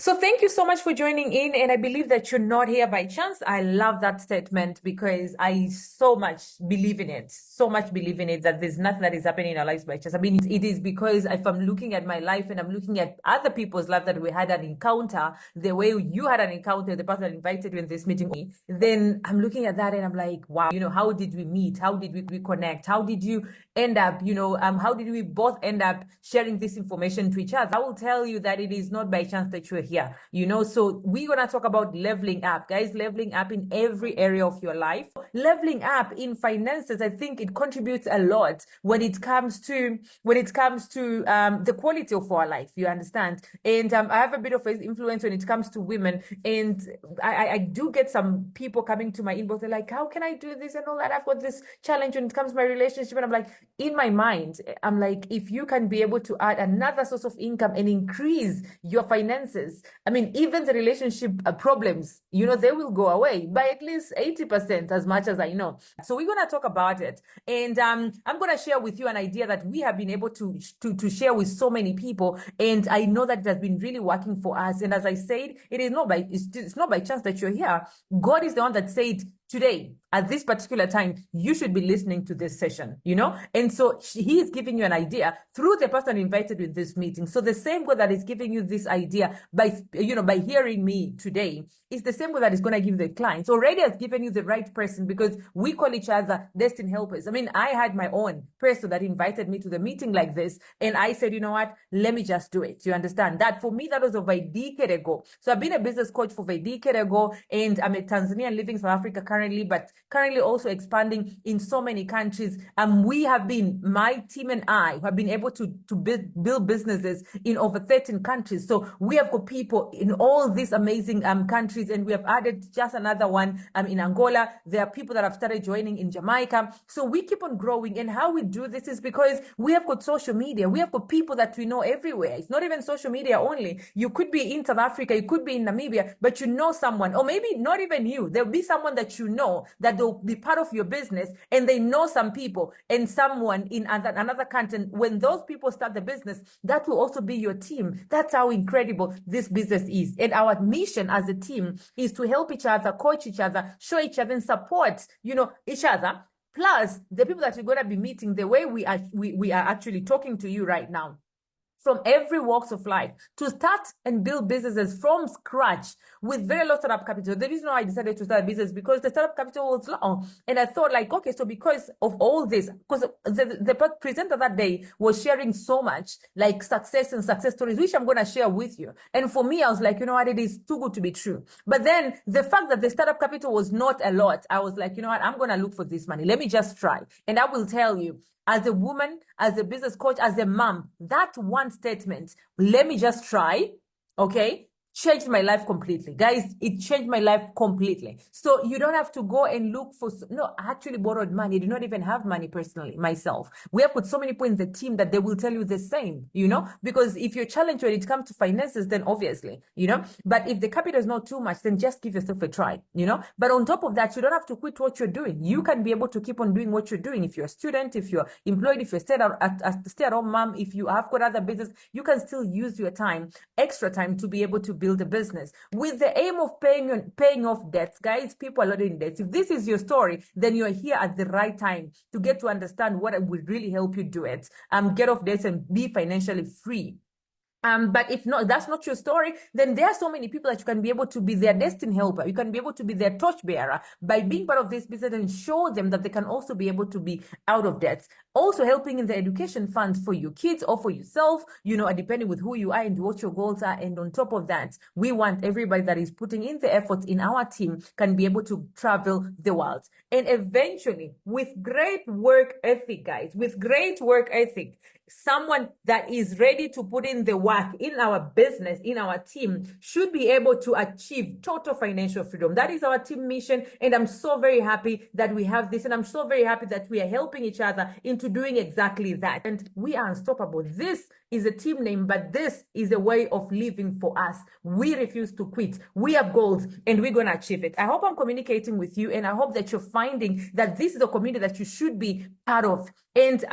So thank you so much for joining in. And I believe that you're not here by chance. I love that statement because I so much believe in it, so much believe in it that there's nothing that is happening in our lives by chance. I mean, it is because if I'm looking at my life and I'm looking at other people's life that we had an encounter, the way you had an encounter, the person that invited you in this meeting, then I'm looking at that and I'm like, wow, how did we meet? How did we connect? How did you end up, how did we both end up sharing this information to each other? I will tell you that it is not by chance that you're here, so we're going to talk about leveling up, guys. Leveling up in every area of your life. Leveling up in finances, I think it contributes a lot when it comes to the quality of our life, you understand. And I have a bit of influence when it comes to women, and I do get some people coming to my inbox. They're like, how can I do this and all that? I've got this challenge when it comes to my relationship. And I'm like, in my mind, I'm like, if you can be able to add another source of income and increase your finances, I mean, even the relationship problems, they will go away by at least 80%, as much as I know. So we're going to talk about it. And I'm going to share with you an idea that we have been able to share with so many people. And I know that it has been really working for us. And as I said, it's not by chance that you're here. God is the one that said, today, at this particular time, you should be listening to this session, And so he is giving you an idea through the person invited you in this meeting. So the same God that is giving you this idea by hearing me today is the same God that is going to give the clients. Already has given you the right person, because we call each other destined helpers. I mean, I had my own person that invited me to the meeting like this. And I said, you know what, let me just do it. You understand that? For me, that was over a decade ago. So I've been a business coach for over a decade ago, and I'm a Tanzanian living in South Africa currently, but currently also expanding in so many countries. My team and I have been able to build businesses in over 13 countries. So we have got people in all these amazing countries, and we have added just another one in Angola. There are people that have started joining in Jamaica. So we keep on growing. And how we do this is because we have got social media. We have got people that we know everywhere. It's not even social media only. You could be in South Africa, you could be in Namibia, but you know someone, or maybe not even you. There'll be someone that you know that they'll be part of your business, and they know some people and someone in another country. When those people start the business, that will also be your team. That's how incredible this business is. And our mission as a team is to help each other, coach each other, show each other, and support, each other. Plus, the people that you're going to be meeting, the way we are actually talking to you right now, from every walks of life, to start and build businesses from scratch with very low startup capital. The reason why I decided to start a business, because the startup capital was low. And I thought, like, okay, so because of all this, because the presenter that day was sharing so much, like, success and success stories, which I'm going to share with you. And for me, I was like, you know what, it is too good to be true. But then the fact that the startup capital was not a lot, I was like, you know what, I'm going to look for this money. Let me just try. And I will tell you, as a woman, as a business coach, as a mom, that one statement, let me just try, okay, changed my life completely. Guys, it changed my life completely. So you don't have to go and look for, no, I actually borrowed money. I do not even have money personally, myself. We have put so many people in the team that they will tell you the same, because if you're challenged when it comes to finances, then obviously, but if the capital is not too much, then just give yourself a try, but on top of that, you don't have to quit what you're doing. You can be able to keep on doing what you're doing. If you're a student, if you're employed, if you're a stay-at-home mom, if you have got other business, you can still use your time, extra time, to be able to build a business with the aim of paying off debts. Guys, people are loaded in debts. If this is your story, then you're here at the right time to get to understand what would really help you do it. Get off debts and be financially free. But if not, that's not your story, then there are so many people that you can be able to be their destined helper. You can be able to be their torchbearer by being part of this business and show them that they can also be able to be out of debt. Also helping in the education funds for your kids or for yourself, depending with who you are and what your goals are. And on top of that, we want everybody that is putting in the effort in our team can be able to travel the world. And eventually, with great work ethic, guys, with great work ethic, someone that is ready to put in the work in our business, in our team, should be able to achieve total financial freedom. That is our team mission. And I'm so very happy that we have this. And I'm so very happy that we are helping each other into doing exactly that. And we are unstoppable. This is a team name, but this is a way of living for us. We refuse to quit. We have goals and we're going to achieve it. I hope I'm communicating with you, and I hope that you're finding that this is a community that you should be part of. And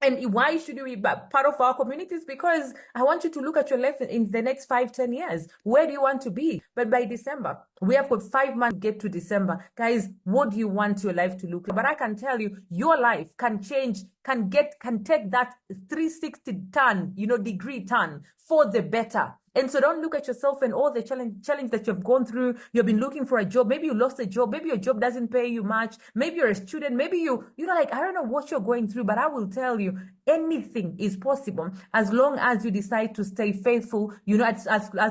And why should you be part of our communities? Because I want you to look at your life in the next 5-10 years. Where do you want to be? But by December, we have got 5 months to get to December. Guys, what do you want your life to look like? But I can tell you, your life can change, can take that 360 turn, degree turn for the better. And so don't look at yourself and all the challenge that you've gone through. You've been looking for a job. Maybe you lost a job. Maybe your job doesn't pay you much. Maybe you're a student. Maybe like, I don't know what you're going through, but I will tell you, anything is possible as long as you decide to stay faithful, as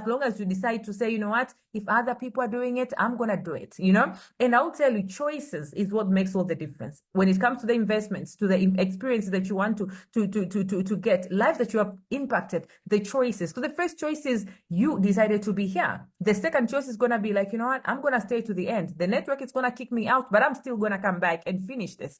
long as you decide to say, you know what, if other people are doing it, I'm going to do it, And I'll tell you, choices is what makes all the difference. When it comes to the investments, to the experiences that you want to get, life that you have impacted, the choices. So the first choice is you decided to be here. The second choice is going to be like, you know what, I'm going to stay to the end. The network is going to kick me out, but I'm still going to come back and finish this,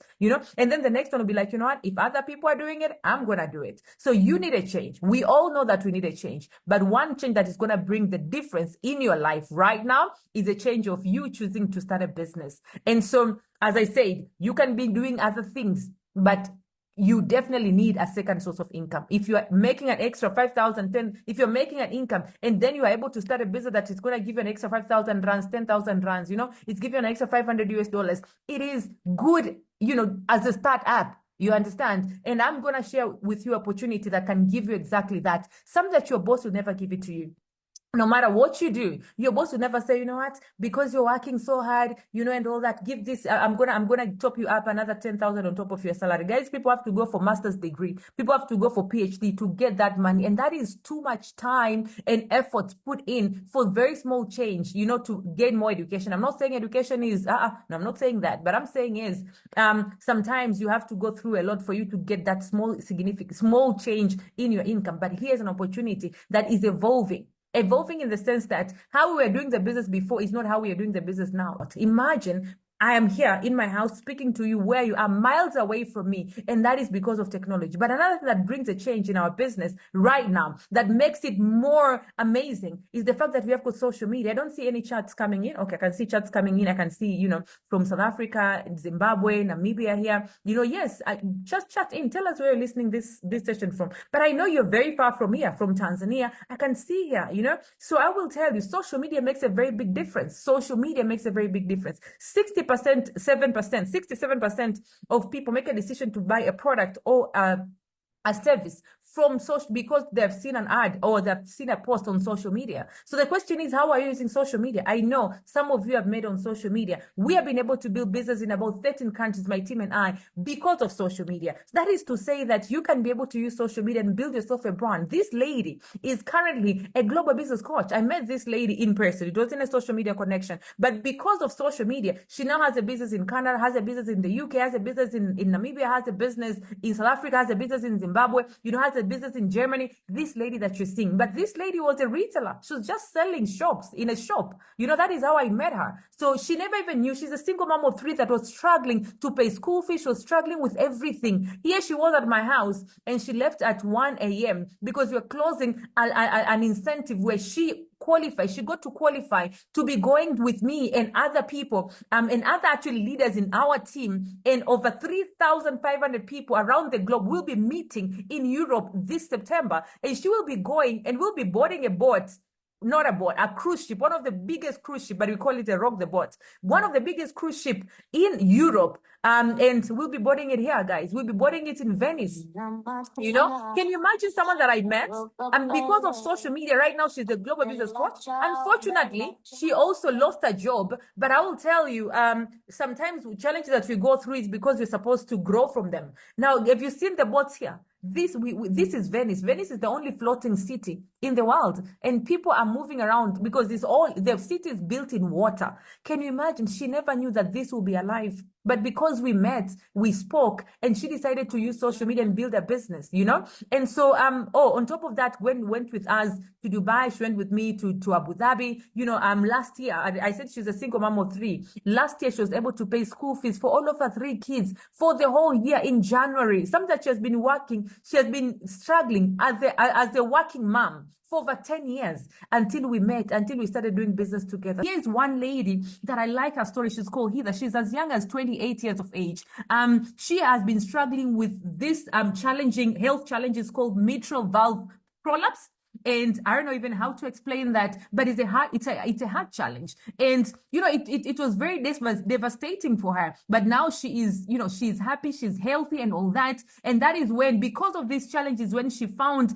And then the next one will be like, you know what, if other people are doing it, I'm going to do it. So you need a change. We all know that we need a change, but one change that is going to bring the difference in your life right now is a change of you choosing to start a business. And so, as I said, you can be doing other things, but you definitely need a second source of income. If you are making an extra 5,000, 10, if you're making an income and then you are able to start a business that is going to give you an extra 5,000 rands, 10,000 rands, it's giving you an extra $500. It is good, as a startup. You understand? And I'm going to share with you opportunity that can give you exactly that. Something that your boss will never give it to you. No matter what you do, your boss will never say, you know what, because you're working so hard, and all that, give this, I'm gonna top you up another 10,000 on top of your salary. Guys, people have to go for master's degree. People have to go for PhD to get that money. And that is too much time and effort put in for very small change, to gain more education. I'm not saying education is, no, I'm not saying that. But I'm saying is, sometimes you have to go through a lot for you to get that small change in your income. But here's an opportunity that is evolving in the sense that how we were doing the business before is not how we are doing the business now. Imagine I am here in my house speaking to you where you are miles away from me, and that is because of technology. But another thing that brings a change in our business right now that makes it more amazing is the fact that we have got social media. I don't see any chats coming in. Okay, I can see chats coming in. I can see, from South Africa, Zimbabwe, Namibia here. Yes, just chat in. Tell us where you're listening this session from. But I know you're very far from here, from Tanzania. I can see here, So I will tell you, social media makes a very big difference. Social media makes a very big difference. 67% of people make a decision to buy a product or a service from social because they've seen an ad or they've seen a post on social media. So the question is, how are you using social media? I know some of you have made on social media. We have been able to build business in about 13 countries, my team and I, because of social media. That is to say that you can be able to use social media and build yourself a brand. This lady is currently a global business coach. I met this lady in person. It wasn't a social media connection, but because of social media, she now has a business in Canada, has a business in the UK, has a business in Namibia, has a business in South Africa, has a business in Zimbabwe, has a business in Germany. This lady that you're seeing, but this lady was a retailer. She was just selling shops in a shop. That is how I met her. So she never even knew. She's a single mom of 3 that was struggling to pay school fees. She was struggling with everything. Here she was at my house and she left at 1 a.m. because we were closing an incentive where she got to qualify to be going with me and other people and other actually leaders in our team, and over 3,500 people around the globe will be meeting in Europe this September, and she will be going and we'll be boarding a boat. Not a boat, a cruise ship, one of the biggest cruise ship, but we call it a rock the boat. One of the biggest cruise ship in Europe. And we'll be boarding it here, guys. We'll be boarding it in Venice. Can you imagine someone that I met? And because of social media, right now she's a global business coach. Unfortunately, she also lost her job. But I will tell you, sometimes challenges that we go through is because we're supposed to grow from them. Now, have you seen the boats here? This is Venice. Venice is the only floating city in the world, and people are moving around because the city is built in water. Can you imagine? She never knew that this will be alive, but because we met, we spoke, and she decided to use social media and build a business. And so on top of that, went with us to Dubai. She went with me to Abu Dhabi. Last year I said she's a single mom of 3. Last year she was able to pay school fees for all of her 3 kids for the whole year in January. Something that she has been struggling as a working mom for over 10 years until we met, until we started doing business together. Here's one lady that I like her story. She's called Heather. She's as young as 28 years of age. She has been struggling with this challenging health challenges called mitral valve prolapse. And I don't know even how to explain that, but it's a hard challenge. And it was very devastating for her. But now she is, she's happy, she's healthy and all that. And that is when, because of these challenges, when she found,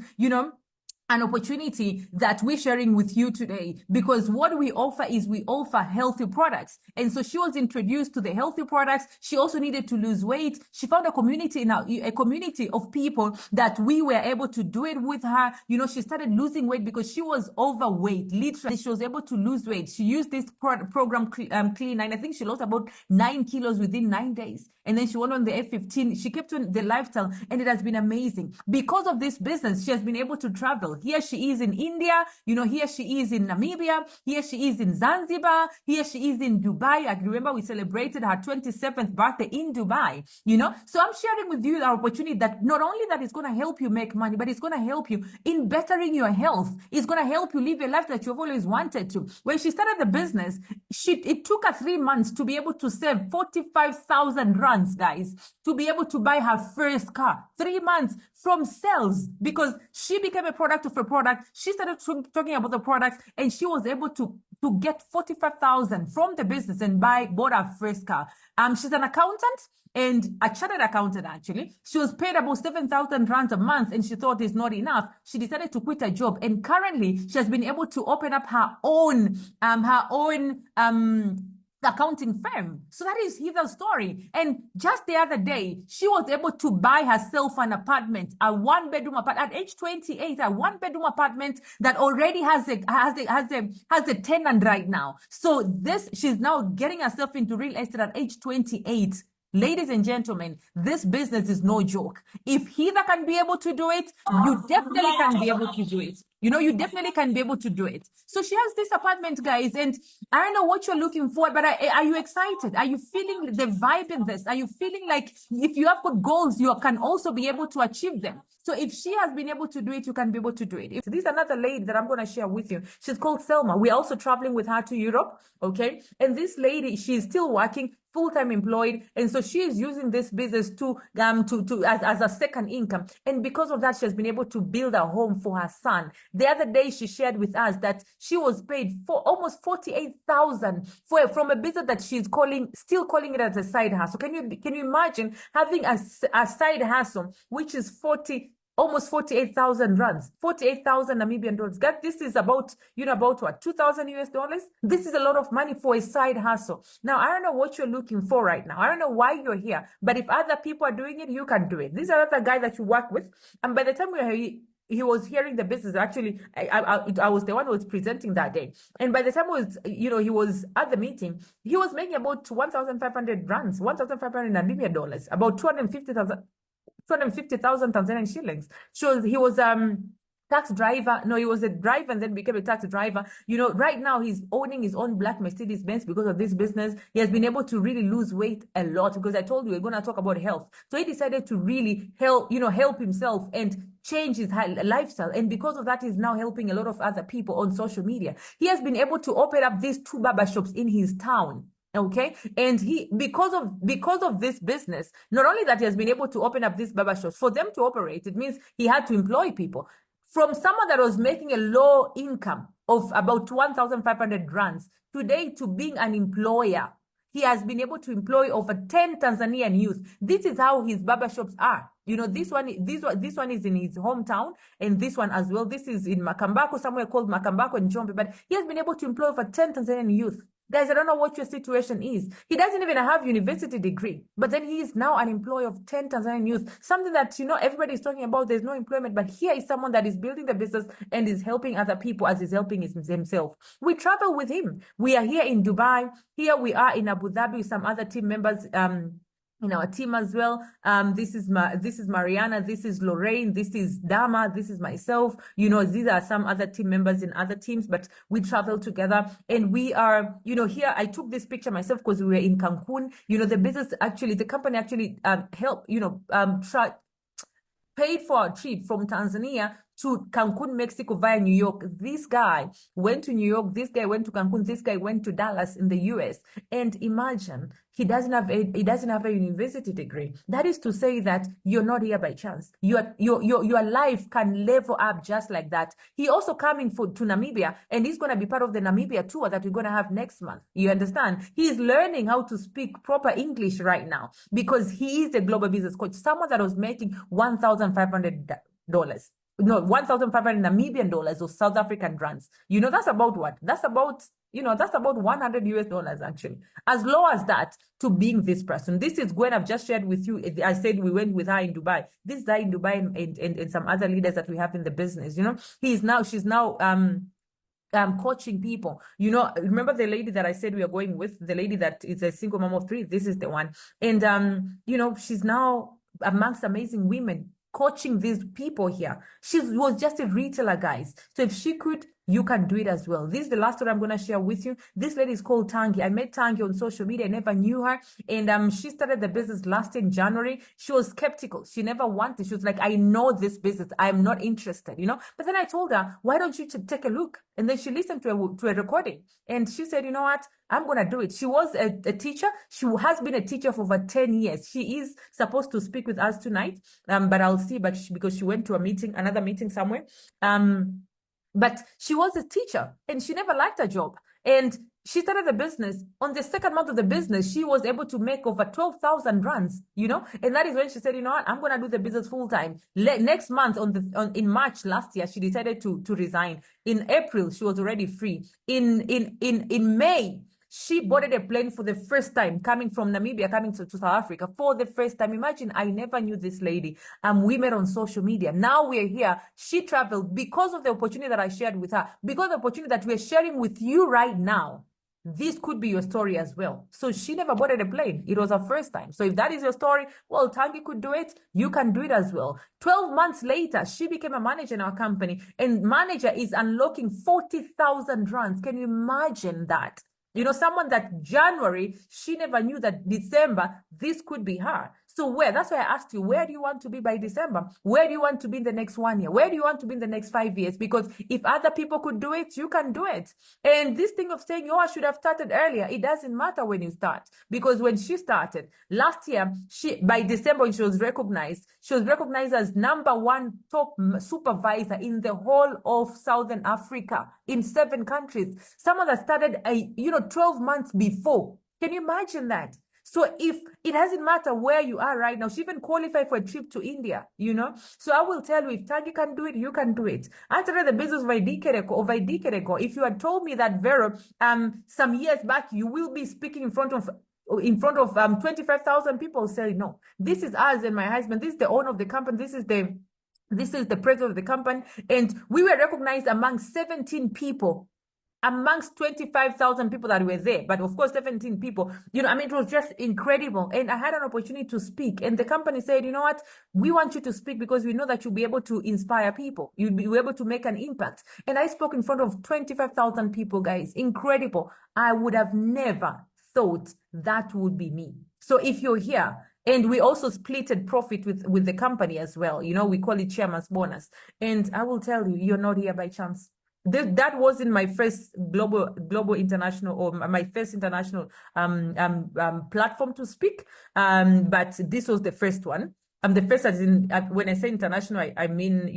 an opportunity that we're sharing with you today, because what we offer is we offer healthy products. And so she was introduced to the healthy products. She also needed to lose weight. She found a community a community of people that we were able to do it with her. She started losing weight because she was overweight. Literally, she was able to lose weight. She used this program, Clean 9. I think she lost about 9 kilos within 9 days. And then she went on the F15. She kept on the lifestyle, and it has been amazing. Because of this business, she has been able to travel. Here she is in India, here she is in Namibia, here she is in Zanzibar, here she is in Dubai. I remember we celebrated her 27th birthday in Dubai, So I'm sharing with you the opportunity that not only that it's going to help you make money, but it's going to help you in bettering your health. It's going to help you live a life that you've always wanted to. When she started the business, it took her 3 months to be able to save 45,000 rands, guys, to be able to buy her first car. 3 months from sales, because she became a product of a product. She started talking about the products, and she was able to get 45,000 from the business and bought her first car. She's an accountant, and a chartered accountant, actually. She was paid about 7,000 rands a month, and she thought it's not enough. She decided to quit her job, and currently she has been able to open up her own accounting firm. So that is Heather's story. And just the other day, she was able to buy herself an apartment, a one-bedroom apartment at age 28, a one-bedroom apartment that already has a tenant right now. So she's now getting herself into real estate at age 28. Ladies and gentlemen, this business is no joke. If Heather can be able to do it, you definitely can be able to do it. You definitely can be able to do it. So she has this apartment, guys, and I don't know what you're looking for, but are you excited? Are you feeling the vibe in this? Are you feeling like if you have got goals, you can also be able to achieve them? So if she has been able to do it, you can be able to do it. This is another lady that I'm going to share with you. She's called Selma. We're also traveling with her to Europe, okay? And this lady, she's still working, full-time employed, and so she is using this business as a second income. And because of that, she has been able to build a home for her son. The other day, she shared with us that she was paid for almost 48,000 from a business that she's still calling it as a side hustle. Can you imagine having a side hustle which is almost 48,000 rands, 48,000 Namibian dollars. God, this is about what, 2,000 US dollars? This is a lot of money for a side hustle. Now, I don't know what you're looking for right now. I don't know why you're here, but if other people are doing it, you can do it. This is another guy that you work with. And by the time he was hearing the business, actually, I was the one who was presenting that day. And by the time he was at the meeting, he was making about 1,500 rands, 1,500 Namibian dollars, about 250,000 Tanzanian shillings. So he was tax driver. No, he was a driver and then became a tax driver. Right now he's owning his own black Mercedes Benz because of this business. He has been able to really lose weight a lot, because I told you we're going to talk about health. So he decided to really help himself and change his lifestyle. And because of that, he's now helping a lot of other people on social media. He has been able to open up these 2 barber shops in his town. Okay. And because of this business, not only that he has been able to open up this barber shop, for them to operate, it means he had to employ people. From someone that was making a low income of about 1,500 rands today to being an employer, he has been able to employ over 10 Tanzanian youth. This is how his barbershops are. This one is in his hometown, and this one as well. This is in Makambako, somewhere called Makambako in Njombe. But he has been able to employ over 10 Tanzanian youth. Guys, I don't know what your situation is. He doesn't even have a university degree, but then he is now an employee of 10 Tanzanian youth. Something that, everybody is talking about. There's no employment, but here is someone that is building the business and is helping other people as he's helping himself. We travel with him. We are here in Dubai. Here we are in Abu Dhabi with some other team members, in our team as well. This is Mariana, this is Lorraine, this is Dama, this is myself. These are some other team members in other teams, but we travel together, and we are, here. I took this picture myself because we were in Cancun. The company actually helped, paid for a trip from Tanzania to Cancun, Mexico via New York. This guy went to New York. This guy went to Cancun. This guy went to Dallas in the US. And imagine he doesn't have a university degree. That is to say that you're not here by chance. Your life can level up just like that. He also coming to Namibia, and he's going to be part of the Namibia tour that we're going to have next month. You understand? He's learning how to speak proper English right now because he is a global business coach, someone that was making $1,500. No, 1,500 Namibian dollars or South African rands. That's about what? That's about 100 US dollars actually. As low as that to being this person. This is Gwen. I've just shared with you. I said we went with her in Dubai. This is her in Dubai and some other leaders that we have in the business. She's now coaching people. Remember the lady that I said we are going with, the lady that is a single mom of 3. This is the one. And she's now amongst amazing women coaching these people here. She was just a retailer, guys. So if she could, you can do it as well. This is the last story I'm going to share with you. This lady is called Tangi. I met Tangi on social media. I never knew her. And she started the business last in January. She was skeptical. She never wanted. She was like, I know this business. I'm not interested, But then I told her, why don't you take a look? And then she listened to a recording. And she said, you know what? I'm going to do it. She was a teacher. She has been a teacher for over 10 years. She is supposed to speak with us tonight. But I'll see, because she went to another meeting somewhere. But she was a teacher and she never liked her job. And she started the business. On the second month of the business, she was able to make over 12,000 rands, And that is when she said, you know what, I'm going to do the business full time. Next month, in March last year, she decided to resign. In April, she was already free. In May, she boarded a plane for the first time, coming from Namibia, coming to South Africa for the first time. Imagine, I never knew this lady. We met on social media. Now we're here. She traveled because of the opportunity that I shared with her, because of the opportunity that we're sharing with you right now. This could be your story as well. So she never boarded a plane. It was her first time. So if that is your story, well, Tangi could do it. You can do it as well. 12 months later, she became a manager in our company. And manager is unlocking 40,000 rands. Can you imagine that? Someone that January, she never knew that December, this could be her. So that's why I asked you, where do you want to be by December? Where do you want to be in the next 1 year? Where do you want to be in the next 5 years? Because if other people could do it, you can do it. And this thing of saying, I should have started earlier, it doesn't matter when you start. Because when she started last year, by December, she was recognized as #1 top supervisor in the whole of Southern Africa in 7 countries. Someone that started 12 months before. Can you imagine that? So if it doesn't matter where you are right now, she even qualified for a trip to India, So I will tell you, if Tangi can do it, you can do it. I started the business over a decade ago. If you had told me that, Vero, some years back, you will be speaking in front of 25,000 people, say no. This is us and my husband. This is the owner of the company. This is the president of the company. And we were recognized among 17 people. Amongst 25,000 people that were there, but of course 17 people, it was just incredible. And I had an opportunity to speak, and the company said, you know what, we want you to speak because we know that you'll be able to inspire people, you'll be able to make an impact. And I spoke in front of 25,000 people, guys. Incredible. I would have never thought that would be me. So if you're here, and we also splitted profit with the company as well, we call it chairman's bonus. And I will tell you, you're not here by chance. That wasn't my first global international, or my first international platform to speak, but this was the first one. The first, as in, when I say international, I mean,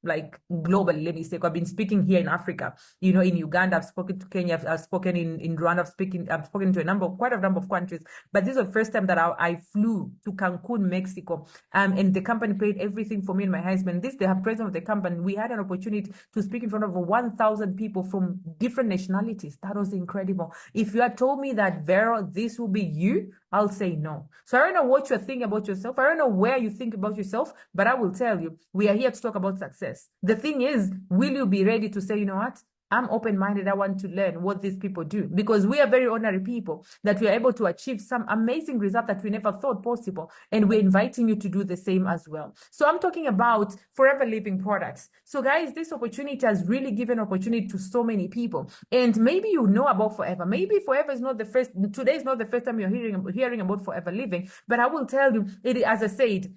like globally, let me say. I've been speaking here in Africa, in Uganda, I've spoken to Kenya, I've spoken in Rwanda, I've spoken to quite a number of countries. But this was the first time that I flew to Cancun, Mexico. And the company paid everything for me and my husband. The president of the company, we had an opportunity to speak in front of 1,000 people from different nationalities. That was incredible. If you had told me that, Vero, this will be you, I'll say no. So I don't know what you're thinking about yourself. I don't know where you think about yourself, but I will tell you, we are here to talk about success. The thing is, will you be ready to say, you know what? I'm open-minded. I want to learn what these people do, because we are very ordinary people that we are able to achieve some amazing result that we never thought possible. And we're inviting you to do the same as well. So I'm talking about Forever Living products. So guys, this opportunity has really given opportunity to so many people. And maybe you know about Forever. Maybe Forever is not the first, today is not the first time you're hearing about Forever Living, but I will tell you, as I said,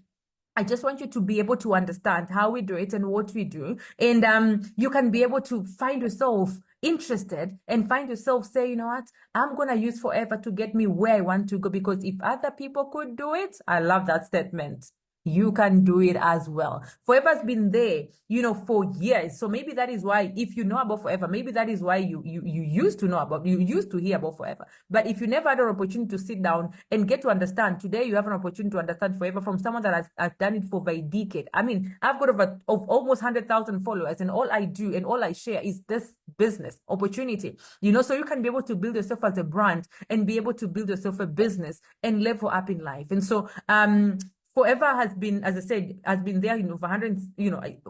I just want you to be able to understand how we do it and what we do. And you can be able to find yourself interested and find yourself say, you know what, I'm going to use forever to get me where I want to go. Because if other people could do it, I love that statement. You can do it as well. Forever's been there, for years. So maybe that is why, if you know about Forever, maybe that is why you used to know about, you used to hear about Forever. But if you never had an opportunity to sit down and get to understand, today you have an opportunity to understand Forever from someone that has done it for over a decade. I mean, I've got of almost 100,000 followers, and all I do and all I share is this business opportunity, so you can be able to build yourself as a brand and be able to build yourself a business and level up in life. And so, Forever has been, as I said, has been there in over 100,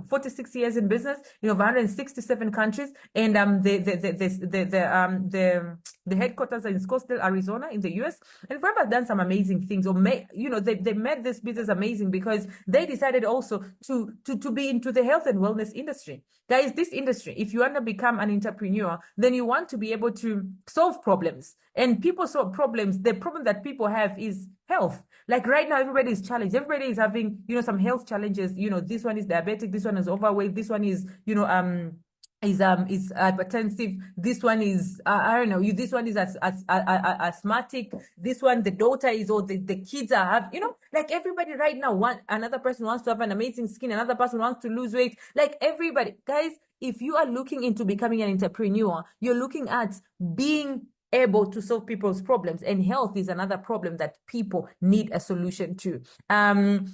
46 years in business, in over 167 countries, and the headquarters are in Scottsdale, Arizona, in the US. And Forever has done some amazing things, they made this business amazing because they decided also to be into the health and wellness industry. Guys, this industry, if you want to become an entrepreneur, then you want to be able to solve problems. And people solve problems. The problem that people have is health. Like right now, everybody is challenged. Everybody is having, some health challenges. This one is diabetic. This one is overweight. This one is, is hypertensive. This one is I don't know. This one is asthmatic. This one, the daughter is, or the kids are have. Like everybody right now. Another person wants to have an amazing skin. Another person wants to lose weight. Like everybody, guys. If you are looking into becoming an entrepreneur, you're looking at being able to solve people's problems, and health is another problem that people need a solution to.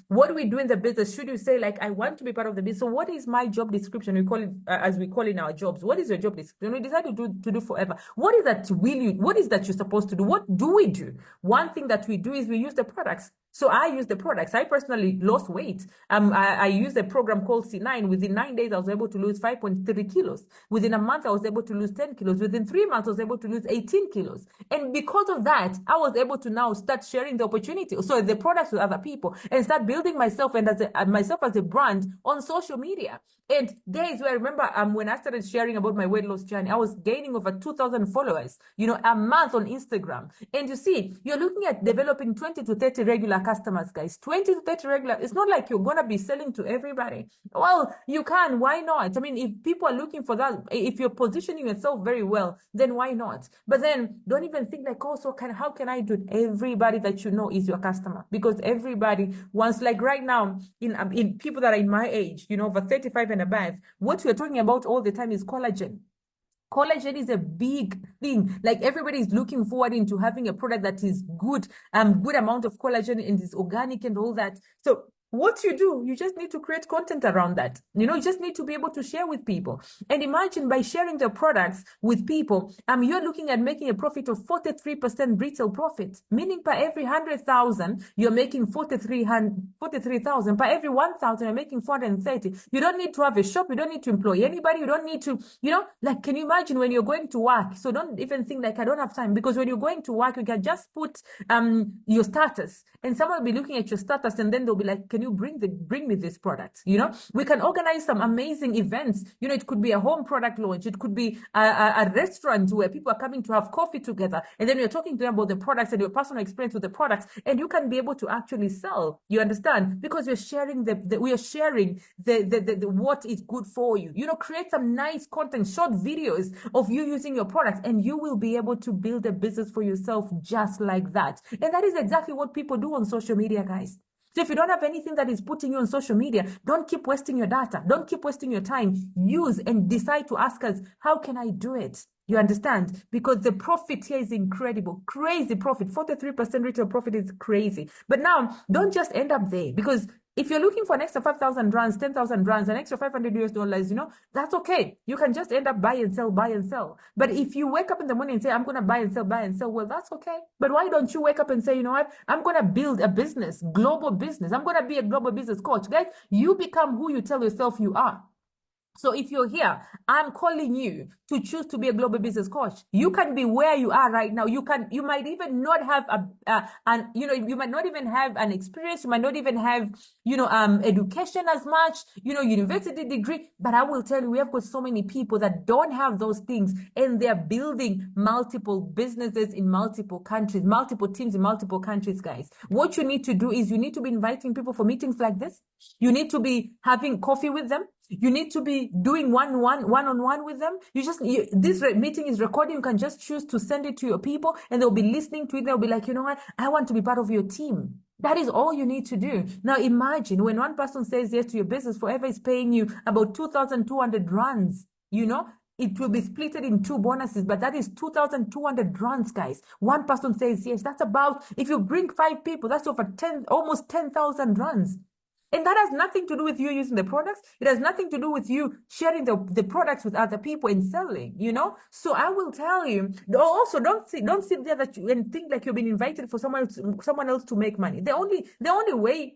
What do we do in the business? Should you say, like, I want to be part of the business? So what is my job description? We call it as we call in our jobs. What is your job description? We decide to do Forever. What is that you're supposed to do? What do we do? One thing that we do is we use the products. So I use the products. I personally lost weight. I used a program called C9. Within 9 days, I was able to lose 5.3 kilos. Within a month, I was able to lose 10 kilos. Within 3 months, I was able to lose 18 kilos. And because of that, I was able to now start sharing the opportunity. So the products with other people and start building myself and myself as a brand on social media. And there is where I remember when I started sharing about my weight loss journey, I was gaining over 2,000 followers, a month on Instagram. And you see, you're looking at developing 20 to 30 regular customers, guys. 20 to 30 regular. It's not like you're going to be selling to everybody. Well, you can. Why not? I mean, if people are looking for that, if you're positioning yourself very well, then why not? But then don't even think like, oh, so how can I do it? Everybody that you know is your customer, because everybody wants, like right now, in people that are in my age, over 35 and above, what we're talking about all the time is collagen. Collagen is a big thing. Like everybody is looking forward into having a product that is good, good amount of collagen and is organic and all that. So what you just need to create content around that. You just need to be able to share with people. And imagine by sharing the products with people, you're looking at making a profit of 43% retail profit, meaning per every 100,000, you're making 43,000. Per every 1,000, you're making 430. You don't need to have a shop. You don't need to employ anybody. You don't need to, like, can you imagine when you're going to work? So don't even think like, I don't have time, because when you're going to work, you can just put your status, and someone will be looking at your status, and then they'll be like, can you bring me this product? We can organize some amazing events. It could be a home product launch. It could be a restaurant where people are coming to have coffee together, and then you're talking to them about the products and your personal experience with the products, and you can be able to actually sell. You understand? Because we're sharing we are sharing the what is good for you. Create some nice content, short videos of you using your products, and you will be able to build a business for yourself just like that. And that is exactly what people do on social media, guys. So if you don't have anything that is putting you on social media, don't keep wasting your data. Don't keep wasting your time. Use and decide to ask us, how can I do it? You understand? Because the profit here is incredible. Crazy profit. 43% retail profit is crazy. But now, don't just end up there, because if you're looking for an extra 5,000 rands, 10,000 rands, an extra $500, that's okay. You can just end up buy and sell, buy and sell. But if you wake up in the morning and say, I'm going to buy and sell, well, that's okay. But why don't you wake up and say, you know what? I'm going to build a business, global business. I'm going to be a global business coach. Guys, you become who you tell yourself you are. So if you're here, I'm calling you to choose to be a global business coach. You can be where you are right now. You might even not have you might not even have an experience. You might not even have, education as much, university degree. But I will tell you, we have got so many people that don't have those things, and they're building multiple businesses in multiple countries, multiple teams in multiple countries, guys. What you need to do is you need to be inviting people for meetings like this. You need to be having coffee with them. You need to be doing one-on-one with them. This meeting is recording. You can just choose to send it to your people, and they'll be listening to it. They'll be like, you know what? I want to be part of your team. That is all you need to do. Now imagine when one person says yes to your business, Forever is paying you about 2,200 rands. It will be split in two bonuses, but that is 2,200 rands, guys. One person says yes. That's about, if you bring 5 people, that's over almost 10,000 rands. And that has nothing to do with you using the products. It has nothing to do with you sharing the products with other people and selling, So I will tell you, also don't sit there and think like you've been invited for someone else to make money. The only way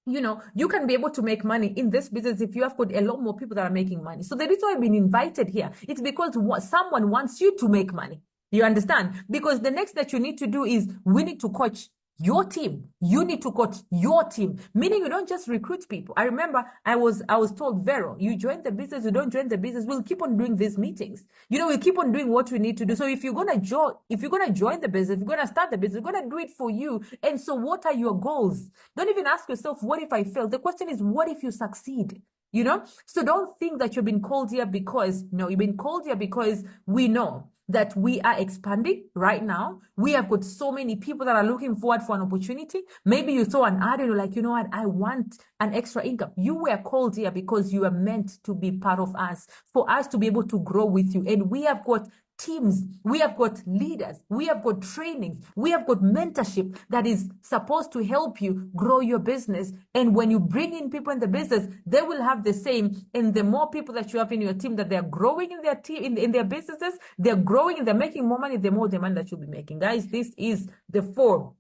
you can be able to make money in this business if you have got a lot more people that are making money. So the reason I've been invited here, it's because someone wants you to make money. You understand? Because the next that you need to do is we need to coach your team. You need to coach your team, meaning you don't just recruit people. I remember I was told, Vero, you join the business, you don't join the business, we'll keep on doing these meetings. We'll keep on doing what we need to do. So if you're gonna join the business, if you're gonna start the business, we're gonna do it for you. And so what are your goals? Don't even ask yourself, what if I fail? The question is, what if you succeed? So don't think that you've been called here because, no, you've been called here because we know that we are expanding right now. We have got so many people that are looking forward for an opportunity. Maybe you saw an ad and you're like, you know what, I want an extra income. You were called here because you are meant to be part of us, for us to be able to grow with you. And we have got teams, we have got leaders, we have got trainings, we have got mentorship that is supposed to help you grow your business. And when you bring in people in the business, they will have the same. And the more people that you have in your team that they're growing in their team, in their businesses, they're growing and they're making more money, the more demand that you'll be making. Guys, this is the 4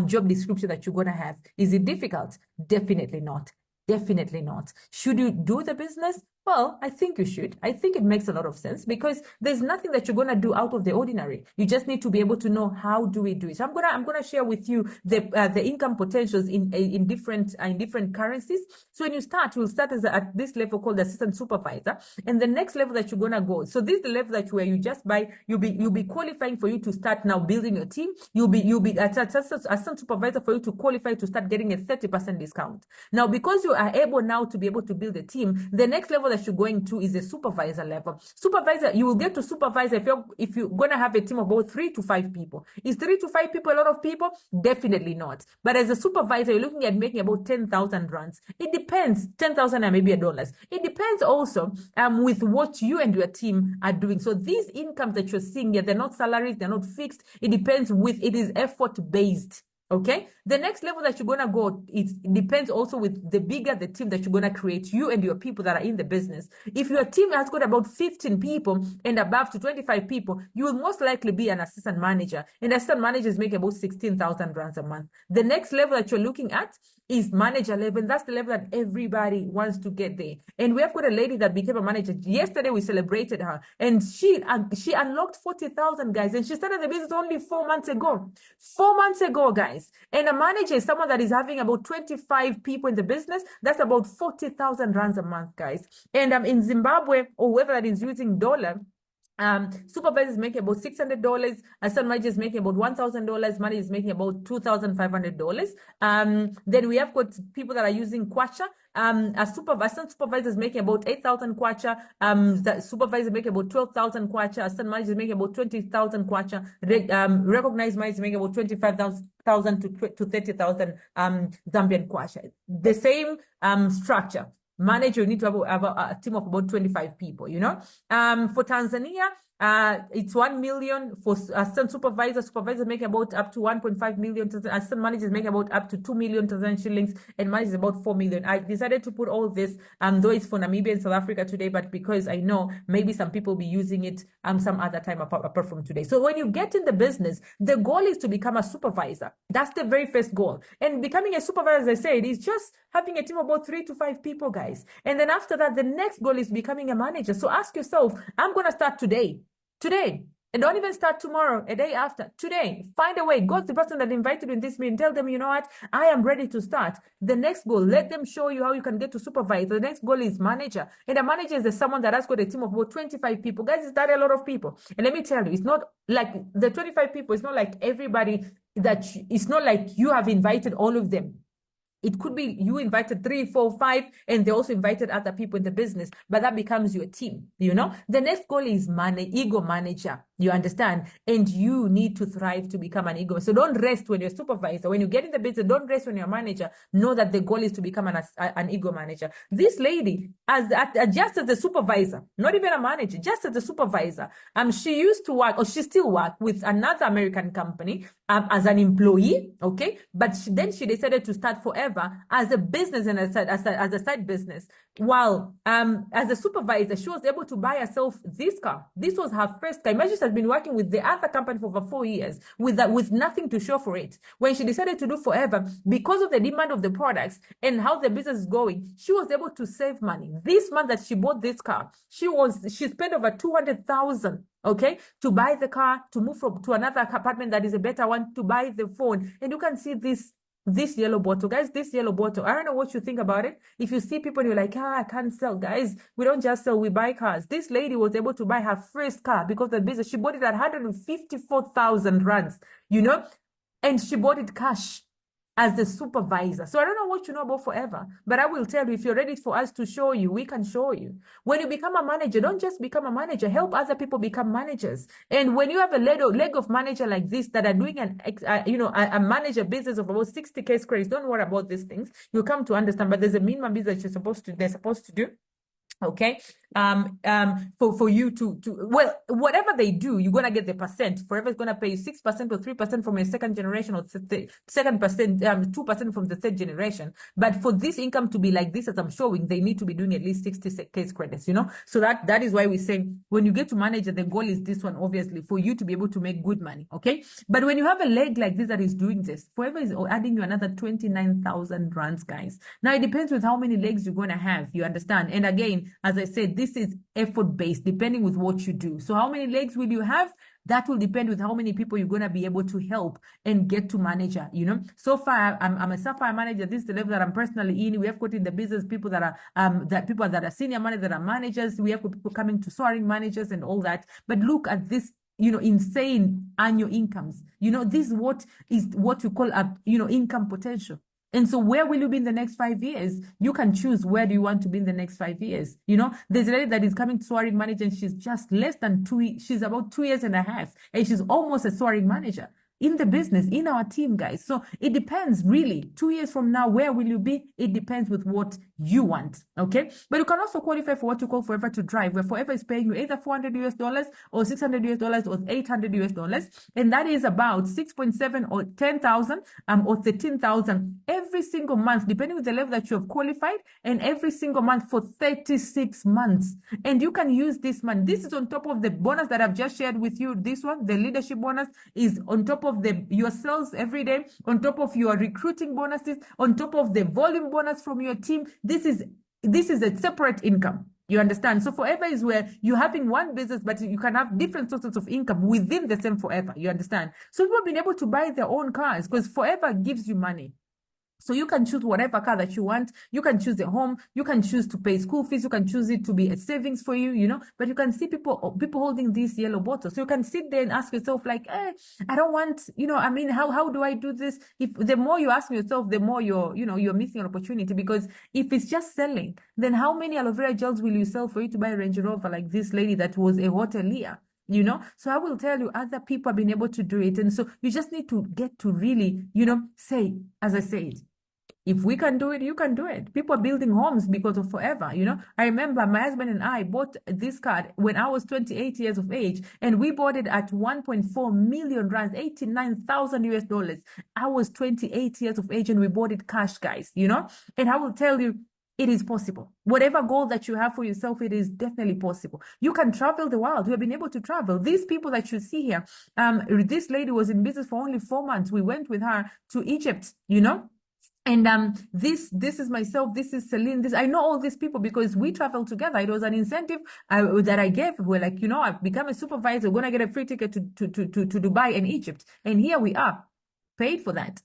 job description that you're gonna have. Is it difficult? Definitely not. Definitely not. Should you do the business? Well, I think you should. I think it makes a lot of sense because there's nothing that you're gonna do out of the ordinary. You just need to be able to know how do we do it. So I'm gonna share with you the income potentials in different currencies. So when you start, you'll start at this level called assistant supervisor, and the next level that you're gonna go. So this is the level that where you just you'll be qualifying for you to start now building your team. You'll be at assistant supervisor for you to qualify to start getting a 30% discount. Now, because you are able now to be able to build a team, the next level that you're going to is the supervisor level. Supervisor, you will get to supervisor if you're going to have a team of about 3 to 5 people. Is 3 to 5 people a lot of people? Definitely not. But as a supervisor, you're looking at making about 10,000 rands. It depends. 10,000 and maybe $1. It depends also with what you and your team are doing. So these incomes that you're seeing here, they're not salaries, they're not fixed. It is effort based. Okay, the next level that you're going to go, it depends also with the bigger the team that you're going to create, you and your people that are in the business. If your team has got about 15 people and above to 25 people, you will most likely be an assistant manager. And assistant managers make about 16,000 rands a month. The next level that you're looking at is manager level. And that's the level that everybody wants to get there. And we have got a lady that became a manager. Yesterday, we celebrated her. And she unlocked 40,000, guys. And she started the business only 4 months ago. 4 months ago, guys. And a manager is someone that is having about 25 people in the business. That's about 40,000 rands a month, guys. And in Zimbabwe, or whoever that is using dollar, supervisors making about $600, assistant managers making about $1,000, managers making about $2,500. Then we have got people that are using kwacha. Assistant supervisors making about 8,000 kwacha. The supervisor making about 12,000 kwacha. Assistant managers making about 20,000 kwacha. Recognized managers making about 25,000 to 30,000 Zambian kwacha. The same structure. Manager, you need to have a team of about 25 people, For Tanzania, It's 1 million for assistant supervisor. Supervisors make about up to 1.5 million. Assistant managers make about up to 2 million Tanzanian shillings, and managers about 4 million. I decided to put all this, though it's for Namibia and South Africa today, but because I know maybe some people will be using it some other time apart from today. So when you get in the business, the goal is to become a supervisor. That's the very first goal. And becoming a supervisor, as I said, is just having a team of about 3 to 5 people, guys. And then after that, the next goal is becoming a manager. So ask yourself, I'm going to start today. And don't even start tomorrow, a day after. Today, find a way. Go to the person that invited you in this meeting. Tell them, you know what? I am ready to start. The next goal, let them show you how you can get to supervisor. The next goal is manager. And a manager is someone that has got a team of about 25 people. Guys, it's not a lot of people. And let me tell you, it's not like the 25 people. It's not like everybody it's not like you have invited all of them. It could be you invited 3, 4, 5, and they also invited other people in the business, but that becomes your team, you know? The next goal is ego manager, you understand? And you need to thrive to become an ego. So don't rest when you're a supervisor. When you get in the business, don't rest when you're a manager. Know that the goal is to become an ego manager. This lady, just as a supervisor, not even a manager, just as a supervisor, she used to work, or she still works with another American company as an employee, okay? But then she decided to start Forever as a business and as a side business. While as a supervisor, she was able to buy herself this car. This was her first car. Imagine she has been working with the other company for over 4 years with nothing to show for it. When she decided to do Forever, because of the demand of the products and how the business is going, she was able to save money. This month that she bought this car, she spent over 200,000, okay, to buy the car, to move to another apartment that is a better one, to buy the phone. And you can see this yellow bottle, guys. This yellow bottle, I don't know what you think about it. If you see people and you're like, I can't sell. Guys, we don't just sell, we buy cars. This lady was able to buy her first car because of the business. She bought it at 154,000 rands, you know, and she bought it cash as the supervisor. So I don't know what you know about Forever, but I will tell you, if you're ready for us to show you, we can show you. When you become a manager, don't just become a manager, help other people become managers. And when you have a leg of manager like this that are doing a manager business of about 60K credits, don't worry about these things. You'll come to understand, but there's a minimum business they're supposed to do. Okay, for you to well, whatever they do, you're gonna get the percent. Forever is gonna pay you 6% or 3% from your second generation, or second percent, 2% from the third generation. But for this income to be like this, as I'm showing, they need to be doing at least 60K credits, you know. So that is why we say when you get to manager, the goal is this one, obviously, for you to be able to make good money. Okay, but when you have a leg like this that is doing this, Forever is adding you another 29,000 rands, guys. Now it depends with how many legs you're gonna have. You understand? And again, as I said, this is effort-based, depending with what you do. So how many legs will you have? That will depend with how many people you're going to be able to help and get to manager, you know. So far, I'm a Sapphire manager. This is the level that I'm personally in. We have got in the business people that are people that are senior managers, that are managers. We have got people coming to soaring managers and all that. But look at this, you know, insane annual incomes. You know, this is what we call a, you know, income potential. And so where will you be in the next 5 years? You can choose where do you want to be in the next 5 years. You know, there's a lady that is coming to soaring manager, and she's just less than she's about 2 years and a half, and she's almost a soaring manager in the business, in our team, guys. So it depends, really. 2 years from now, where will you be? It depends with what you want, okay? But you can also qualify for what you call Forever to Drive, where Forever is paying you either $400 or $600 or $800, and that is about 6.7 or 10,000 or 13,000 every single month, depending on the level that you have qualified, and every single month for 36 months. And you can use this money. This is on top of the bonus that I've just shared with you. This one, the leadership bonus, is on top of your sales every day, on top of your recruiting bonuses, on top of the volume bonus from your team. This is a separate income. You understand? So Forever is where you're having one business, but you can have different sources of income within the same Forever. You understand? So people have been able to buy their own cars because Forever gives you money. So you can choose whatever car that you want. You can choose a home. You can choose to pay school fees. You can choose it to be a savings for you, you know. But you can see people holding this yellow bottle. So you can sit there and ask yourself, like, I don't want, you know, I mean, how do I do this? If the more you ask yourself, the more you're missing an opportunity. Because if it's just selling, then how many aloe vera gels will you sell for you to buy a Range Rover like this lady that was a hotelier? You know, so I will tell you, other people have been able to do it. And so you just need to get to really, you know, say, as I said, If we can do it, you can do it. People are building homes because of Forever. I remember my husband and I bought this card when I was 28 years of age, and we bought it at 1.4 million rands, 89,000 US dollars. I was 28 years of age and we bought it cash, guys. And I will tell you, it is possible. Whatever goal that you have for yourself, it is definitely possible. You can travel the world. We have been able to travel. These people that you see here, this lady was in business for only 4 months. We went with her to Egypt. And this is myself, this is Celine, this I know all these people because we traveled together. It was an incentive that I gave. We're like, I've become a supervisor, we're gonna get a free ticket to Dubai and Egypt. And here we are, paid for that.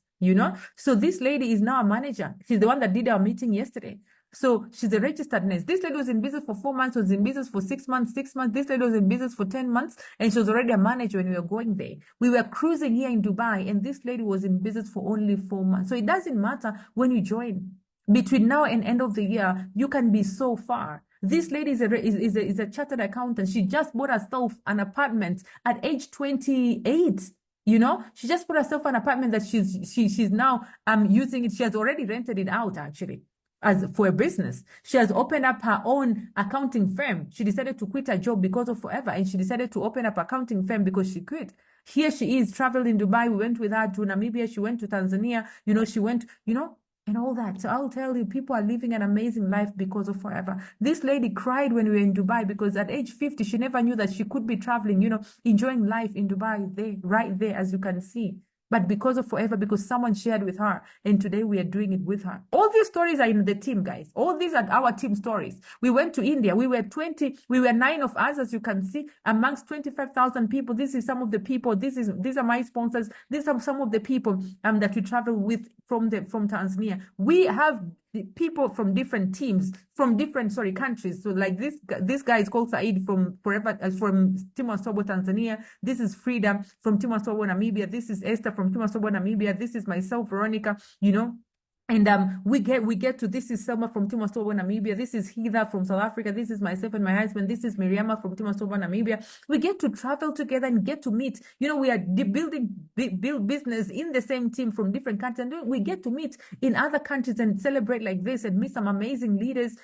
So this lady is now a manager. She's the one that did our meeting yesterday. So she's a registered nurse. This lady was in business for 4 months, was in business for 6 months, 6 months. This lady was in business for 10 months, and she was already a manager when we were going there. We were cruising here in Dubai, and this lady was in business for only 4 months. So it doesn't matter when you join. Between now and end of the year, you can be so far. This lady is a chartered accountant. She just bought herself an apartment at age 28. She just bought herself an apartment that she's now using it. She has already rented it out actually as for a business. She has opened up her own accounting firm. She decided to quit her job because of Forever, and she decided to open up accounting firm because she could. Here she is, traveled in Dubai. We went with her to Namibia. She went to Tanzania. She went, and all that. So I'll tell you, people are living an amazing life because of Forever. This lady cried when we were in Dubai because at age 50, she never knew that she could be traveling, enjoying life in Dubai, right there, as you can see. But because of Forever, because someone shared with her, and today we are doing it with her. All these stories are in the team, guys. All these are our team stories. We went to India. We were 9 of us, as you can see, amongst 25,000 people. This is some of the people. These are my sponsors. These are some of the people that we travel with from Tanzania. We have people from different teams, from different countries. So like this guy is called Said from Forever, from Timosobo, Tanzania. This is Frida from Timosobo, Namibia. This is Esther from Timosobo, Namibia. This is myself, Veronica. And we get to, this is Selma from Timosobo, Namibia. This is Heather from South Africa. This is myself and my husband. This is Miriama from Timosobo, Namibia. We get to travel together and get to meet. We are build business in the same team from different countries. And we get to meet in other countries and celebrate like this and meet some amazing leaders,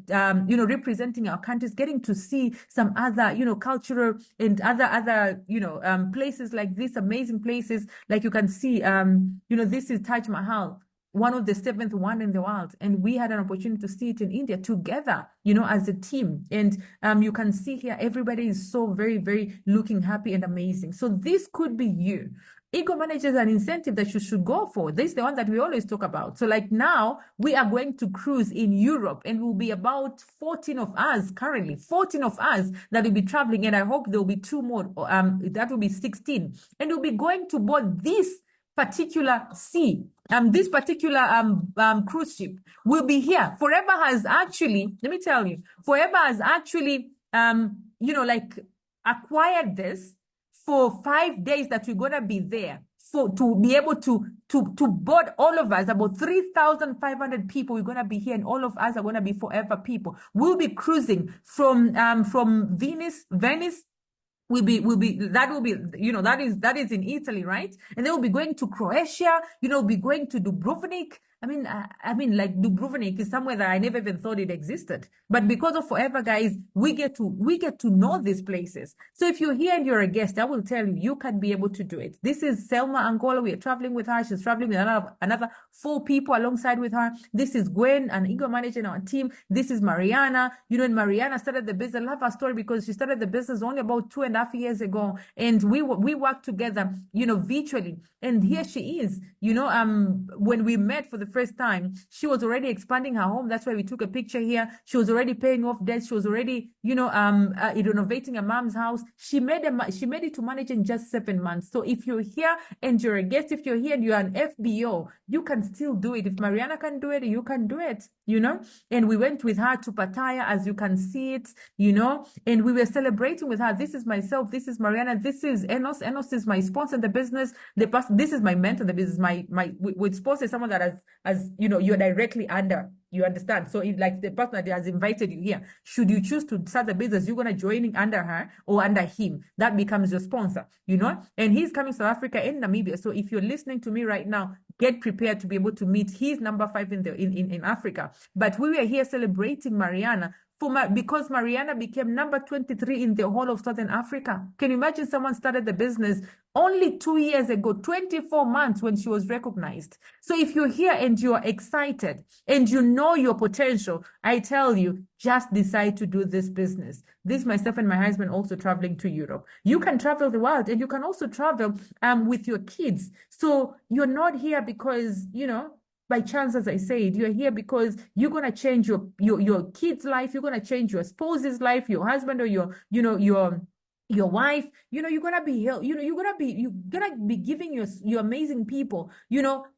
representing our countries, getting to see some other, cultural and other, places like this, amazing places. Like you can see, this is Taj Mahal, one of the 7th one in the world, and we had an opportunity to see it in India together, as a team. And you can see here, everybody is so very, very looking happy and amazing. So this could be you. Ego Manager is an incentive that you should go for. This is the one that we always talk about. So like now we are going to cruise in Europe, and we'll be about 14 of us currently, 14 of us that will be traveling. And I hope there'll be 2 more, that will be 16. And we'll be going to board this particular this particular cruise ship will be here. Forever has actually, let me tell you, Forever has actually acquired this for 5 days that we're gonna be there, to be able to board all of us, about 3,500 people. We're gonna be here, and all of us are gonna be Forever people. We'll be cruising from Venice. That is in Italy, right? And then we'll be going to Croatia, we'll be going to Dubrovnik. I mean, like Dubrovnik is somewhere that I never even thought it existed. But because of Forever, guys, we get to know these places. So if you're here and you're a guest, I will tell you, you can be able to do it. This is Selma Angola. We are traveling with her. She's traveling with another 4 people alongside with her. This is Gwen, an ego manager in our team. This is Mariana. And Mariana started the business. I love her story because she started the business only about 2.5 years ago. And we worked together, virtually. And here she is, when we met for the first time, she was already expanding her home. That's why we took a picture here. She was already paying off debts. She was already, renovating her mom's house. She made it to manage in just 7 months. So if you're here and you're a guest, if you're here and you're an FBO, you can still do it. If Mariana can do it, you can do it, And we went with her to Pattaya, as you can see it, and we were celebrating with her. This is myself. This is Mariana. This is Enos is my sponsor in the business. This is my mentor in the business. My with sponsor is someone that as you're directly under. You understand? So if like the person that has invited you here, should you choose to start the business, you're gonna join under her or under him. That becomes your sponsor, and he's coming to South Africa and Namibia. So if you're listening to me right now, get prepared to be able to meet. He's number 5 in Africa. But we were here celebrating Mariana because Mariana became number 23 in the whole of Southern Africa. Can you imagine someone started the business only 2 years ago, 24 months when she was recognized? So if you're here and you're excited and you know your potential, I tell you, just decide to do this business. This, myself and my husband also traveling to Europe. You can travel the world and you can also travel with your kids. So you're not here because, by chance, as I said, you're here because you're gonna change your kid's life, you're gonna change your spouse's life, your husband or your wife. You're gonna be you're gonna be giving your amazing people,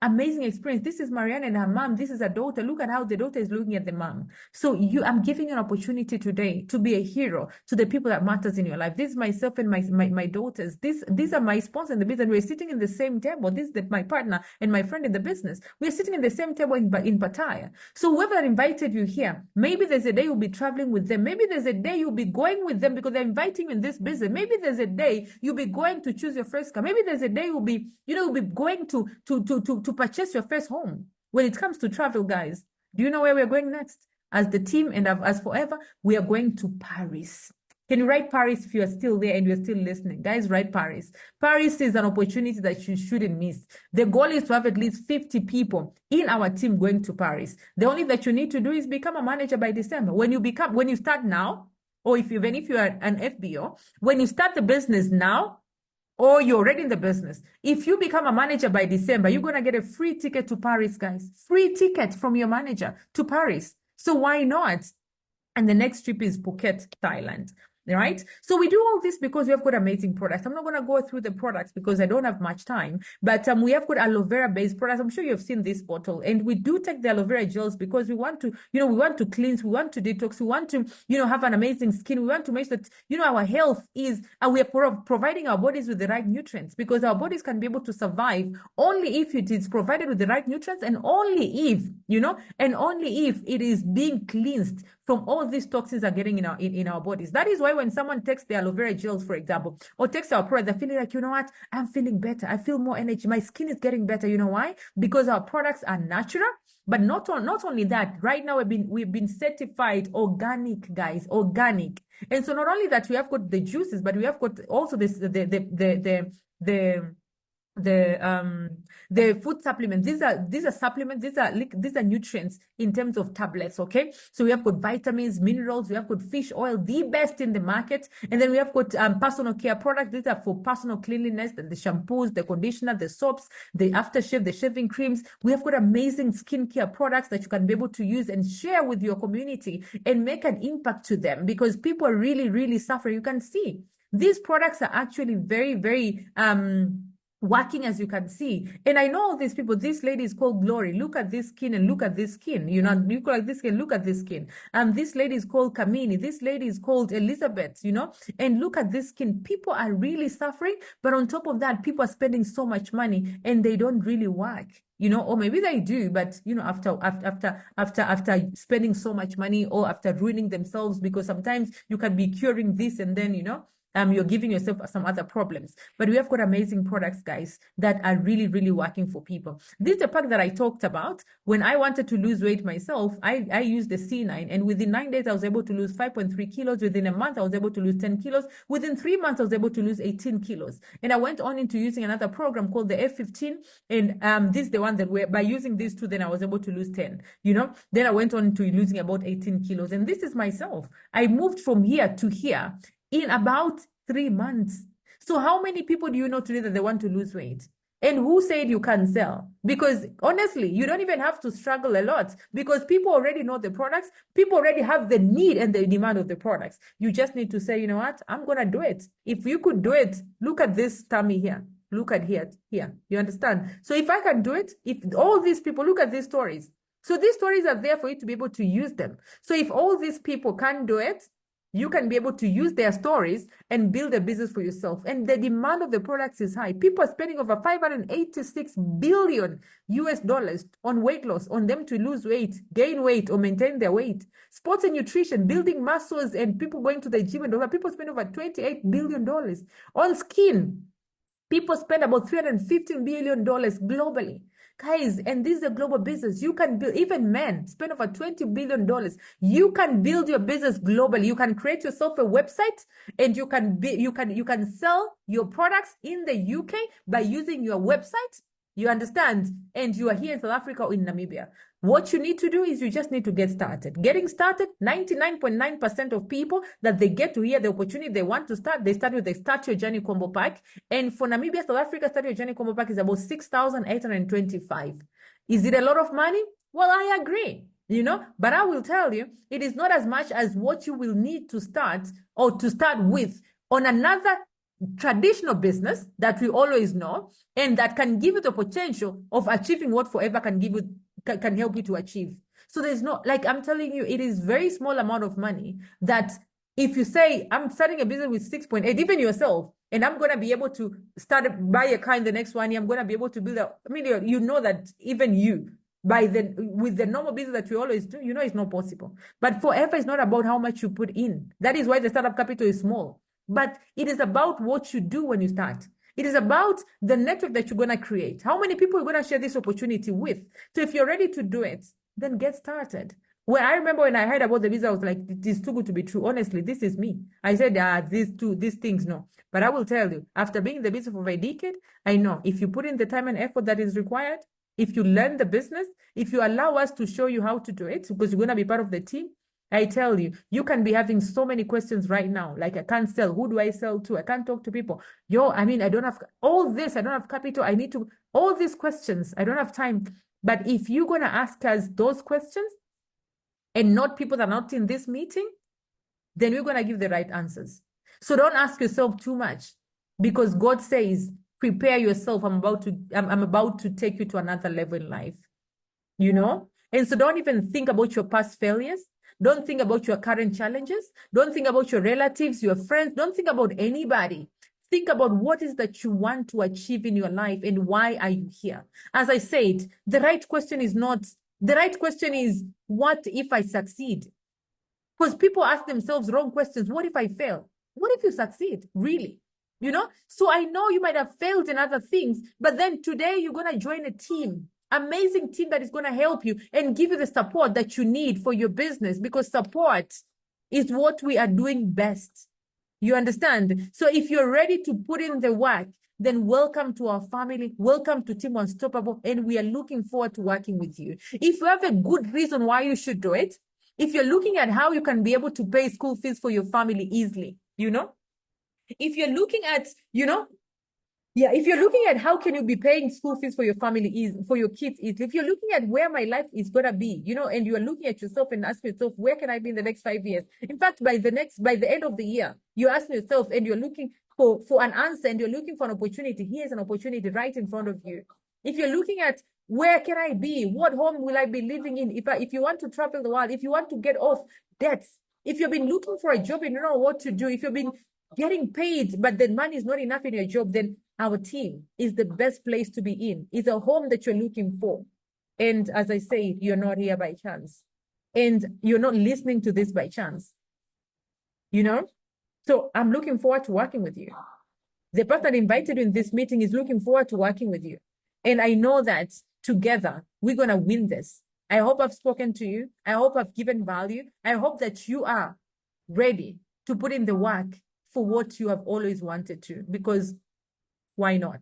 amazing experience. This is Marianne and her mom. This is her daughter. Look at how the daughter is looking at the mom. So I'm giving you an opportunity today to be a hero to the people that matters in your life. This is myself and my daughters. These are my sponsors in the business. We're sitting in the same table. This is my partner and my friend in the business. We're sitting in the same table in Pattaya. So whoever invited you here, maybe there's a day you'll be traveling with them. Maybe there's a day you'll be going with them because they're inviting you in this business. Maybe there's a day you'll be going to choose your first car. Maybe there's a day you'll be going to purchase your first home. When it comes to travel, guys, do you know where we're going next? As the team and as Forever, we are going to Paris. Can you write Paris if you are still there and you're still listening? Guys, write Paris. Paris is an opportunity that you shouldn't miss. The goal is to have at least 50 people in our team going to Paris. The only that you need to do is become a manager by December. When you start now, or even if you are an FBO, when you start the business now, or you're already in the business, if you become a manager by December, you're going to get a free ticket to Paris, guys. Free ticket from your manager to Paris. So why not? And the next trip is Phuket, Thailand. Right? So we do all this because we have got amazing products. I'm not going to go through the products because I don't have much time, but we have got aloe vera based products. I'm sure you've seen this bottle, and we do take the aloe vera gels because we want to, we want to cleanse, we want to detox, we want to, have an amazing skin. We want to make sure that, our health is, and we are providing our bodies with the right nutrients, because our bodies can be able to survive only if it is provided with the right nutrients, and only if, it is being cleansed from all these toxins are getting in our bodies. That is why when someone takes the aloe vera gels, for example, or takes our product, they're feeling like, you know what, I'm feeling better. I feel more energy. My skin is getting better. You know why? Because our products are natural. But not only that, right now we've been certified organic, guys, organic. And so not only that, we have got the juices, but we have got also this the food supplements. These are supplements. These are nutrients in terms of tablets. Okay, so we have got vitamins, minerals. We have got fish oil, the best in the market, and then we have got personal care products. These are for personal cleanliness. The shampoos, the conditioner, the soaps, the aftershave, the shaving creams. We have got amazing skincare products that you can be able to use and share with your community and make an impact to them, because people are really, really suffering. You can see these products are actually very, very working, as you can see. And I know all these people. This lady is called Glory. Look at this skin and look at this skin. Look at this skin, look at this skin. This lady is called Kamini. This lady is called Elizabeth, and look at this skin. People are really suffering, but on top of that, people are spending so much money and they don't really work. Or maybe they do, but after spending so much money, or after ruining themselves, because sometimes you can be curing this and then you're giving yourself some other problems. But we have got amazing products, guys, that are really, really working for people. This is the pack that I talked about. When I wanted to lose weight myself, I used the C9, and within 9 days, I was able to lose 5.3 kilos. Within a month, I was able to lose 10 kilos. Within 3 months, I was able to lose 18 kilos. And I went on into using another program called the F15. And this is the one that by using these two, then I was able to lose 10, Then I went on to losing about 18 kilos. And this is myself. I moved from here to here in about 3 months. So how many people do you know today that they want to lose weight? And who said you can sell? Because honestly, you don't even have to struggle a lot, because people already know the products. People already have the need and the demand of the products. You just need to say, you know what, I'm going to do it. If you could do it, look at this tummy here. Look at here. You understand? So if I can do it, if all these people, look at these stories. So these stories are there for you to be able to use them. So if all these people can do it, you can be able to use their stories and build a business for yourself. And the demand of the products is high. People are spending over 586 billion US dollars on weight loss, on them to lose weight, gain weight, or maintain their weight. Sports and nutrition, building muscles, and people going to the gym, and people spend over $28 billion on skin. People spend about $315 billion globally. Guys, and this is a global business. You can build, even men spend over $20 billion. You can build your business globally. You can create yourself a website, and you can sell your products in the UK by using your website. You understand? And you are here in South Africa or in Namibia. What you need to do is you just need to get started. Getting started, 99.9% of people that they get to hear the opportunity they want to start, they start with the Start Your Journey Combo Pack. And for Namibia, South Africa, Start Your Journey Combo Pack is about 6,825. Is it a lot of money? Well, I agree, but I will tell you, it is not as much as what you will need to start or to start with on another traditional business that we always know and that can give you the potential of achieving what Forever can give you, can help you to achieve. So there's no, like I'm telling you, it is very small amount of money that if you say, I'm starting a business with 6.8, even yourself, and I'm going to be able to buy a car in the next 1 year, I'm going to be able to build you know that even you, with the normal business that we always do, it's not possible. But Forever is not about how much you put in. That is why the startup capital is small. But it is about what you do when you start. It is about the network that you're going to create. How many people you're going to share this opportunity with? So if you're ready to do it, then get started. Well, I remember when I heard about the business, I was like, it is too good to be true. Honestly, this is me. I said, these things, no. But I will tell you, after being in the business for over a decade, I know if you put in the time and effort that is required, if you learn the business, if you allow us to show you how to do it, because you're going to be part of the team, I tell you, you can be having so many questions right now. Like, I can't sell. Who do I sell to? I can't talk to people. I don't have all this. I don't have capital. I need to, all these questions. I don't have time. But if you're going to ask us those questions and not people that are not in this meeting, then we're going to give the right answers. So don't ask yourself too much, because God says, prepare yourself. I'm about to take you to another level in life, And so don't even think about your past failures. Don't think about your current challenges. Don't think about your relatives, your friends. Don't think about anybody. Think about what is that you want to achieve in your life and why are you here? As I said, the right question is, what if I succeed? Because people ask themselves wrong questions. What if I fail? What if you succeed? Really? So I know you might have failed in other things, but then today you're going to join a team. Amazing team that is going to help you and give you the support that you need for your business, because support is what we are doing best. You understand? So if you're ready to put in the work, then welcome to our family. Welcome to Team Unstoppable. And we are looking forward to working with you. If you have a good reason why you should do it, if you're looking at how you can be able to pay school fees for your family easily, if you're looking at, if you're looking at how can you be paying school fees for your family, for your kids, if you're looking at where my life is going to be, and you're looking at yourself and asking yourself, where can I be in the next 5 years? In fact, by the end of the year, you're asking yourself and you're looking for an answer and you're looking for an opportunity. Here's an opportunity right in front of you. If you're looking at where can I be? What home will I be living in? If you want to travel the world, if you want to get off debts, if you've been looking for a job and you don't know what to do, if you've been getting paid, but the money is not enough in your job, then our team is the best place to be in. It's a home that you're looking for. And as I say, you're not here by chance. And you're not listening to this by chance. So I'm looking forward to working with you. The person that invited you in this meeting is looking forward to working with you. And I know that together, we're going to win this. I hope I've spoken to you. I hope I've given value. I hope that you are ready to put in the work for what you have always wanted to, because why not?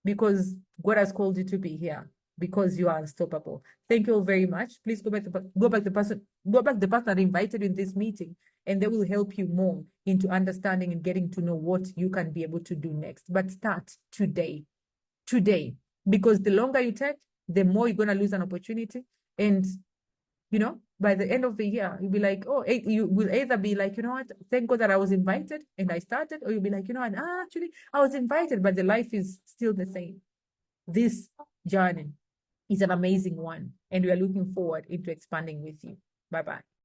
Because God has called you to be here, because you are unstoppable. Thank you all very much. Please go back the person that invited you in this meeting, and they will help you more into understanding and getting to know what you can be able to do next. But start today, because the longer you take, the more you're going to lose an opportunity. And by the end of the year, you'll be like, you will either be like, thank God that I was invited and I started, or you'll be like, actually, I was invited, but the life is still the same. This journey is an amazing one, and we are looking forward into expanding with you. Bye-bye.